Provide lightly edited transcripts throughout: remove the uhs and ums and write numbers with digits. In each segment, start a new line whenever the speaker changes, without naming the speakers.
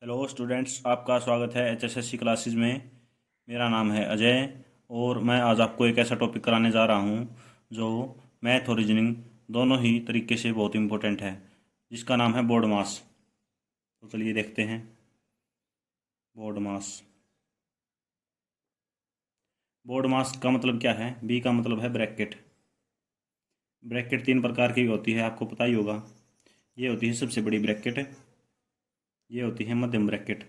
Hello students, आपका स्वागत है एचएसएससी क्लासेस में। मेरा नाम है अजय और मैं आज आपको एक ऐसा टॉपिक कराने जा रहा हूँ जो मैथ और रीजनिंग दोनों ही तरीके से बहुत इम्पोर्टेंट है, जिसका नाम है बोर्ड मास। तो चलिए देखते हैं। बोर्ड मास। बोर्ड मास का मतलब क्या है? बी का मतलब है ब्रैकेट। ब्रैकेट तीन प्रकार की होती है, आपको पता ही होगा। ये होती है सबसे बड़ी ब्रैकेट, ये होती है मध्यम ब्रैकेट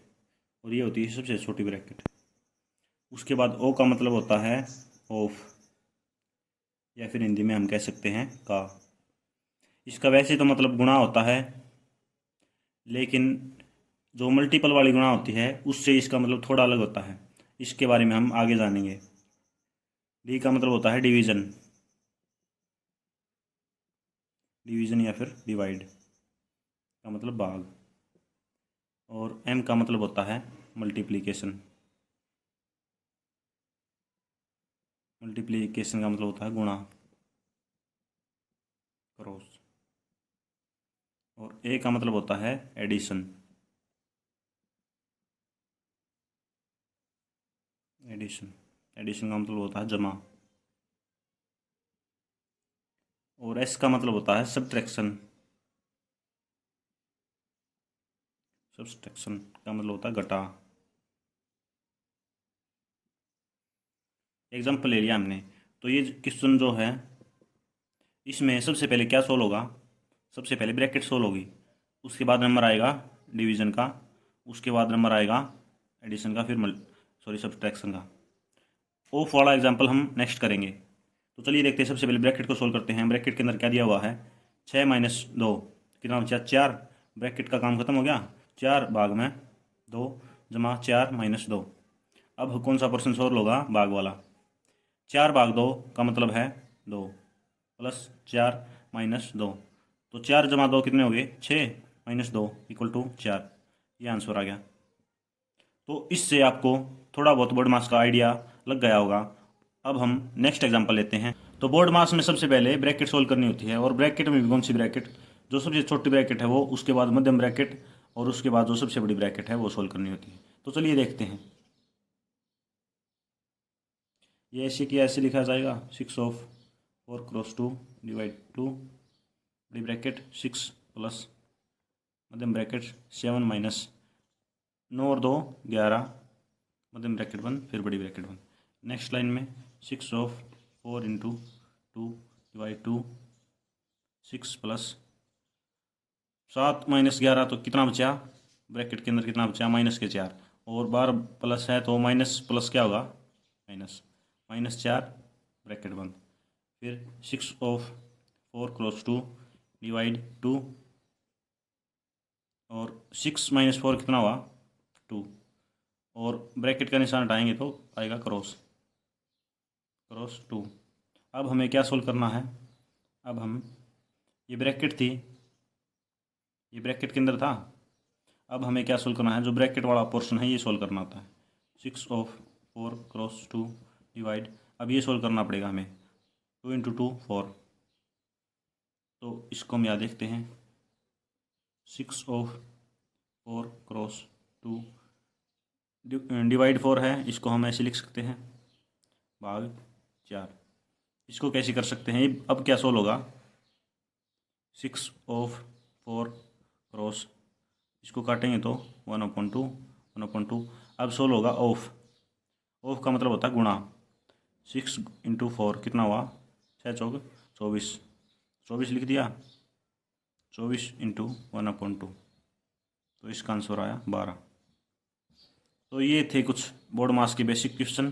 और ये होती है सबसे छोटी ब्रैकेट। उसके बाद ओ का मतलब होता है ऑफ, या फिर हिंदी में हम कह सकते हैं का। इसका वैसे तो मतलब गुणा होता है, लेकिन जो मल्टीपल वाली गुणा होती है उससे इसका मतलब थोड़ा अलग होता है। इसके बारे में हम आगे जानेंगे। डी का मतलब होता है डिवीज़न, डिवीज़न या फिर डिवाइड का मतलब भाग। और एम का मतलब होता है मल्टीप्लिकेशन, मल्टीप्लिकेशन का मतलब होता है गुणा, क्रॉस। और ए का मतलब होता है एडिशन, एडिशन, एडिशन का मतलब होता है जमा। और एस का मतलब होता है सब्ट्रैक्शन, सब्सट्रैक्शन का मतलब होता है घटा। एग्जाम्पल ले लिया हमने, तो ये क्वेश्चन जो है इसमें सबसे पहले क्या सोल्व होगा? सबसे पहले ब्रैकेट सोल्व होगी, उसके बाद नंबर आएगा डिवीज़न का, उसके बाद नंबर आएगा एडिशन का, फिर सब्सट्रैक्शन का। ऑफ वाला एग्जाम्पल हम नेक्स्ट करेंगे। तो चलिए देखते हैं। सबसे पहले ब्रैकेट को सोल्व करते हैं। ब्रैकेट के अंदर क्या दिया हुआ है? 6 - 2 कितना बचा? 4। ब्रैकेट का काम खत्म हो गया। 4 भाग में 2 जमा 4 - 2। अब कौन सा पर्सन सोल्व होगा? भाग वाला। 4/2 का मतलब है 2 प्लस 4 - 2। तो 4 जमा 2 कितने हो गए? 6 - 2 = 4। ये आंसर आ गया। तो इससे आपको थोड़ा बहुत बोर्ड मास का आइडिया लग गया होगा। अब हम नेक्स्ट एग्जांपल लेते हैं। तो बोर्ड मास में सबसे पहले ब्रैकेट सोल्व करनी होती है, और ब्रैकेट में भी कौन सी ब्रैकेट? जो सबसे छोटी ब्रैकेट है वो, उसके बाद मध्यम ब्रैकेट, और उसके बाद जो सबसे बड़ी ब्रैकेट है वो सोल्व करनी होती है। तो चलिए देखते हैं। ये ऐसे की ऐसे लिखा जाएगा 6/4 × 2 / 2 बड़ी ब्रैकेट 6 प्लस मध्यम ब्रैकेट 7 माइनस 9 और 2 11 मध्यम ब्रैकेट 1 फिर बड़ी ब्रैकेट 1। नेक्स्ट लाइन में 6/4 × 2 / 2 6 प्लस 7 - 11 तो कितना बचा? ब्रैकेट के अंदर कितना बचा? -4। और बार प्लस है तो माइनस प्लस क्या होगा? माइनस, -4 ब्रैकेट बंद। फिर 6/4 × 2 / 2 और 6 - 4 कितना हुआ? 2। और ब्रैकेट का निशान हटाएंगे तो आएगा क्रॉस, क्रॉस 2। अब हमें क्या सोल्व करना है? अब हम, ये ब्रैकेट थी, ये ब्रैकेट के अंदर था। अब हमें क्या सोल्व करना है? जो ब्रैकेट वाला पोर्शन है ये सोल्व करना होता है। 6/4 × 2 डिवाइड, अब ये सोल्व करना पड़ेगा हमें। 2 × 2 4। तो इसको हम याद देखते हैं। 6/4 × 2 डिवाइड 4 है, इसको हम ऐसे लिख सकते हैं भाग 4। इसको कैसे कर सकते हैं? अब क्या सोल्व होगा? 6/4 क्रॉस, इसको काटेंगे तो 1/2 1/2। अब सोल्व होगा ऑफ। ऑफ का मतलब होता है गुणा। 6 × 4 कितना हुआ? 6 × 4 24, 24 लिख दिया। 24 × 1/2, तो इसका आंसर आया 12। तो ये थे कुछ बोर्ड मास के बेसिक क्वेश्चन।